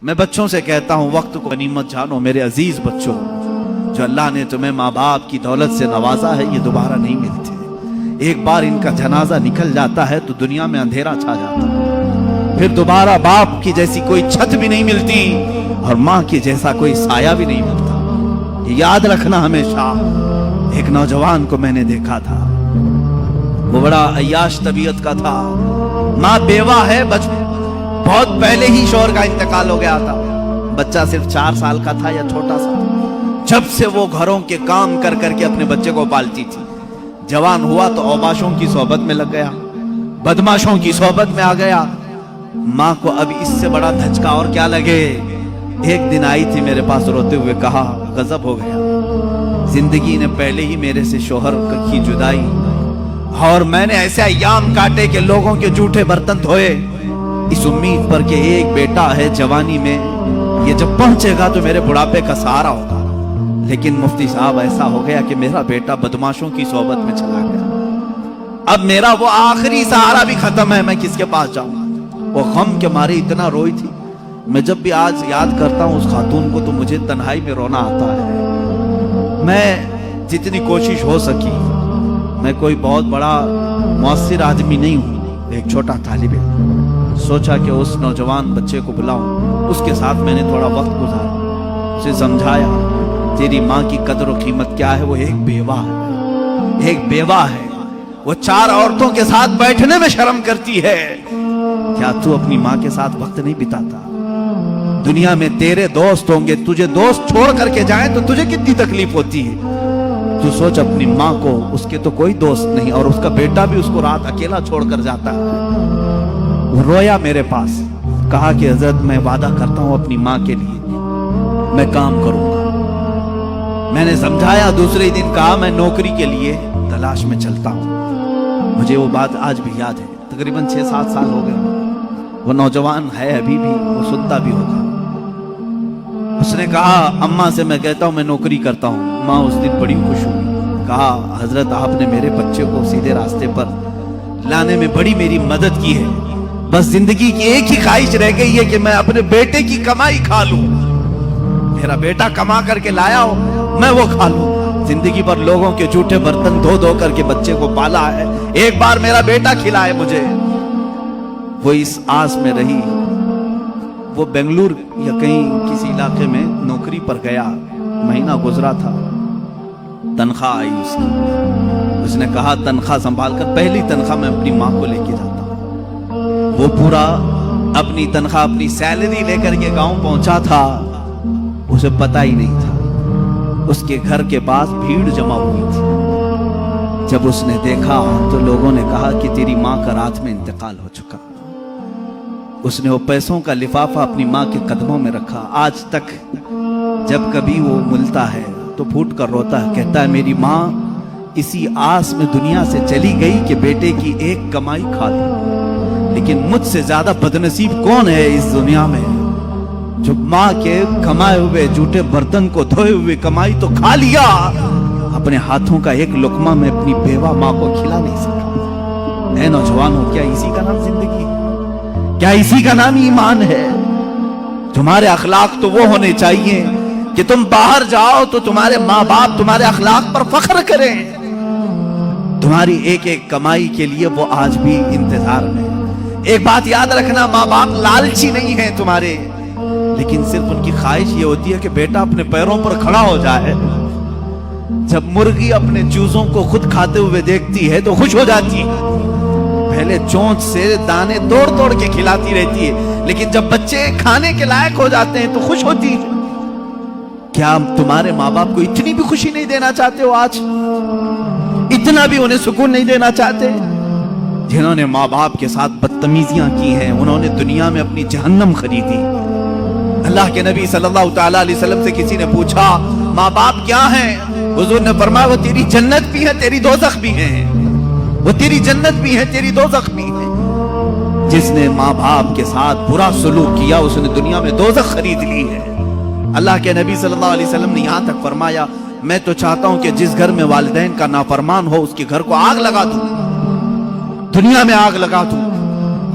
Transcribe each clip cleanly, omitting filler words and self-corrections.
میں بچوں سے کہتا ہوں وقت کو غنیمت جانو میرے عزیز بچوں، جو اللہ نے تمہیں ماں باپ کی دولت سے نوازا ہے یہ دوبارہ نہیں ملتے۔ ایک بار ان کا جنازہ نکل جاتا ہے تو دنیا میں اندھیرا چھا جاتا ہے، پھر دوبارہ باپ کی جیسی کوئی چھت بھی نہیں ملتی اور ماں کی جیسا کوئی سایہ بھی نہیں ملتا۔ یہ یاد رکھنا ہمیشہ۔ ایک نوجوان کو میں نے دیکھا تھا، وہ بڑا عیاش طبیعت کا تھا، ماں بیوہ ہے، بہت پہلے ہی شوہر کا انتقال ہو گیا تھا، بچہ صرف 4 سال کا تھا یا چھوٹا سا تھا۔ جب سے وہ گھروں کے کام کر کر کے اپنے بچے کو پالتی تھی، جوان ہوا تو اوباشوں کی صحبت میں لگ گیا، بدماشوں کی صحبت میں آ گیا۔ ماں کو اب اس سے بڑا دھچکا اور کیا لگے۔ ایک دن آئی تھی میرے پاس روتے ہوئے، کہا غضب ہو گیا، زندگی نے پہلے ہی میرے سے شوہر کی جدائی، اور میں نے ایسے ایام کاٹے کہ لوگوں کے جھوٹے برتن دھوئے اس امید پر کہ ایک بیٹا ہے جوانی میں، یہ جب پہنچے گا تو میرے بڑھاپے کا سہارا ہوگا۔ لیکن مفتی صاحب ایسا ہو گیا کہ میرا بیٹا بدماشوں کی صحبت میں چلا گیا، اب میرا وہ آخری سہارا بھی ختم ہے، میں کس کے پاس جاؤں۔ وہ غم کے مارے اتنا روئی تھی، میں جب بھی آج یاد کرتا ہوں اس خاتون کو تو مجھے تنہائی میں رونا آتا ہے۔ میں جتنی کوشش ہو سکی، میں کوئی بہت بڑا مؤثر آدمی نہیں ہوں، ایک چھوٹا طالب علم، سوچا کہ اس نوجوان بچے کو بلاؤں، اس کے ساتھ میں نے تھوڑا وقت گزارا، اسے سمجھایا تیری ماں کی قدر و قیمت کیا ہے، وہ ایک بیوہ ہے، ایک بیوہ ہے، وہ 4 عورتوں کے ساتھ بیٹھنے میں شرم کرتی ہے، کیا تو اپنی ماں کے ساتھ وقت نہیں بتاتا؟ دنیا میں تیرے دوست ہوں گے، تجھے دوست چھوڑ کر کے جائیں تو تجھے کتنی تکلیف ہوتی ہے۔ تو سوچ اپنی ماں کو، اس کے تو کوئی دوست نہیں، اور اس کا بیٹا بھی اس کو رات اکیلا چھوڑ کر جاتا ہے۔ وہ رویا میرے پاس، کہا کہ حضرت میں وعدہ کرتا ہوں اپنی ماں کے لیے میں کام کروں گا۔ میں نے سمجھایا، دوسرے دن کہا میں نوکری کے لیے تلاش میں چلتا ہوں۔ مجھے وہ بات آج بھی یاد ہے، تقریباً 6-7 سال ہو گئے۔ وہ نوجوان ہے ابھی بھی، وہ سنتا بھی ہوگا۔ اس نے کہا اماں سے میں کہتا ہوں میں نوکری کرتا ہوں۔ ماں اس دن بڑی خوش ہوئی، کہا حضرت آپ نے میرے بچے کو سیدھے راستے پر لانے میں بڑی میری مدد کی ہے، بس زندگی کی ایک ہی خواہش رہ گئی ہے کہ میں اپنے بیٹے کی کمائی کھا لوں، میرا بیٹا کما کر کے لایا ہو میں وہ کھا لوں۔ زندگی پر لوگوں کے جھوٹے برتن دھو دھو کر کے بچے کو پالا ہے، ایک بار میرا بیٹا کھلائے مجھے۔ وہ اس آس میں رہی، وہ بنگلور یا کہیں کسی علاقے میں نوکری پر گیا، مہینہ گزرا تھا، تنخواہ آئی اس کی، اس نے کہا تنخواہ سنبھال کر، پہلی تنخواہ میں اپنی ماں کو لے کے جاتا ہوں۔ وہ پورا اپنی تنخواہ، اپنی سیلری لے کر کے گاؤں پہنچا تھا، اسے پتہ ہی نہیں تھا، اس کے گھر کے پاس بھیڑ جمع ہوئی تھی۔ جب اس نے دیکھا تو لوگوں نے کہا کہ تیری ماں کا رات میں انتقال ہو چکا۔ اس نے وہ پیسوں کا لفافہ اپنی ماں کے قدموں میں رکھا، آج تک جب کبھی وہ ملتا ہے تو پھوٹ کر روتا ہے، کہتا ہے میری ماں اسی آس میں دنیا سے چلی گئی کہ بیٹے کی ایک کمائی کھا لوں، لیکن مجھ سے زیادہ بدنصیب کون ہے اس دنیا میں جو ماں کے کمائے ہوئے جھوٹے برتن کو دھوئے ہوئے کمائی تو کھا لیا، اپنے ہاتھوں کا ایک لقمہ میں اپنی بیوہ ماں کو کھلا نہیں سکا۔ اے نوجوانوں، کیا اسی کا نام زندگی ہے؟ کیا اسی کا نام ایمان ہے؟ تمہارے اخلاق تو وہ ہونے چاہیے کہ تم باہر جاؤ تو تمہارے ماں باپ تمہارے اخلاق پر فخر کریں، تمہاری ایک ایک کمائی کے لیے وہ آج بھی انتظار میں۔ ایک بات یاد رکھنا، ماں باپ لالچی نہیں ہیں تمہارے، لیکن صرف ان کی خواہش یہ ہوتی ہے کہ بیٹا اپنے پیروں پر کھڑا ہو جائے۔ جب مرغی اپنے چوزوں کو خود کھاتے ہوئے دیکھتی ہے تو خوش ہو جاتی ہے، پہلے چونچ سے دانے توڑ توڑ کے کھلاتی رہتی ہے، لیکن جب بچے کھانے کے لائق ہو جاتے ہیں تو خوش ہوتی ہے۔ کیا تمہارے ماں باپ کو اتنی بھی خوشی نہیں دینا چاہتے ہو؟ آج اتنا بھی انہیں سکون نہیں دینا چاہتے؟ جنہوں نے ماں باپ کے ساتھ بدتمیزیاں کی ہیں انہوں نے دنیا میں اپنی جہنم خریدی۔ اللہ کے نبی صلی اللہ تعالیٰ علیہ وسلم سے کسی نے پوچھا ماں باپ کیا ہیں؟ حضور نے فرمایا وہ تیری جنت بھی ہے تیری دوزخ بھی ہے، وہ تیری جنت بھی ہے تیری دوزخ بھی ہے۔ جس نے ماں باپ کے ساتھ برا سلوک کیا اس نے دنیا میں دوزخ خرید لی ہے۔ اللہ کے نبی صلی اللہ علیہ وسلم نے یہاں تک فرمایا میں تو چاہتا ہوں کہ جس گھر میں والدین کا نافرمان ہو اس کے گھر کو آگ لگا دوں، دنیا میں آگ لگا دوں۔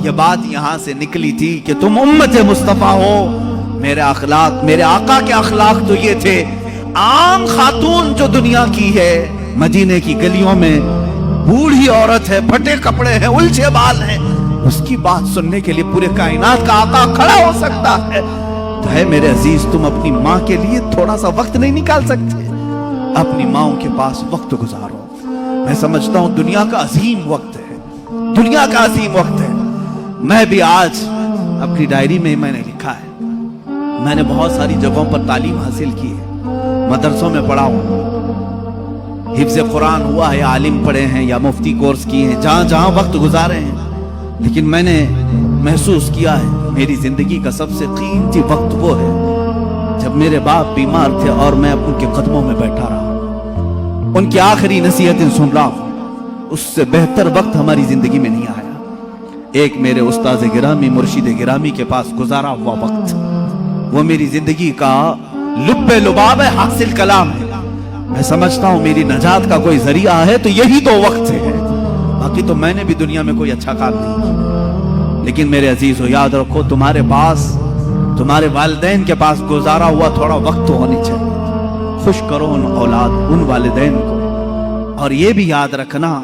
یہ بات یہاں سے نکلی تھی کہ تم امت مصطفیٰ ہو، میرے اخلاق، میرے آقا کے اخلاق تو یہ تھے، عام خاتون جو دنیا کی ہے، مدینے کی گلیوں میں بوڑھی عورت ہے، پھٹے کپڑے ہیں، الجھے بال ہیں، اس کی بات سننے کے لیے پورے کائنات کا آقا کھڑا ہو سکتا ہے تو ہے میرے عزیز، تم اپنی ماں کے لیے تھوڑا سا وقت نہیں نکال سکتے؟ اپنی ماں کے پاس وقت گزارو۔ میں سمجھتا ہوں دنیا کا عظیم وقت ہے، دنیا کا عظیم وقت ہے۔ میں بھی آج اپنی ڈائری میں نے لکھا ہے، میں نے بہت ساری جگہوں پر تعلیم حاصل کی ہے، مدرسوں میں پڑھا ہوں، حفظ قرآن ہوا ہے، عالم پڑھے ہیں یا مفتی کورس کیے ہیں، جہاں جہاں وقت گزارے ہیں، لیکن میں نے محسوس کیا ہے میری زندگی کا سب سے قیمتی وقت وہ ہے جب میرے باپ بیمار تھے اور میں ان کے قدموں میں بیٹھا رہا، ان کی آخری نصیحتیں سن رہا ہوں۔ اس سے بہتر وقت ہماری زندگی میں نہیں آیا۔ ایک میرے استاذ گرامی، مرشد گرامی کے پاس گزارا ہوا وقت، وہ میری زندگی کا لب لباب ہے، حاصل کلام ہے۔ میں سمجھتا ہوں میری نجات کا کوئی ذریعہ ہے تو یہی تو وقت ہے، باقی تو میں نے بھی دنیا میں کوئی اچھا کام نہیں کیا۔ لیکن میرے عزیزو یاد رکھو، تمہارے پاس، تمہارے والدین کے پاس گزارا ہوا تھوڑا وقت تو ہونی چاہیے۔ خوش کرو ان اولاد، ان والدین کو، اور یہ بھی یاد رکھنا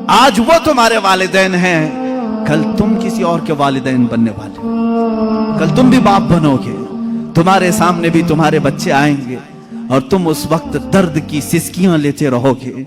آج وہ تمہارے والدین ہیں، کل تم کسی اور کے والدین بننے والے، کل تم بھی باپ بنو گے، تمہارے سامنے بھی تمہارے بچے آئیں گے اور تم اس وقت درد کی سسکیاں لیتے رہو گے۔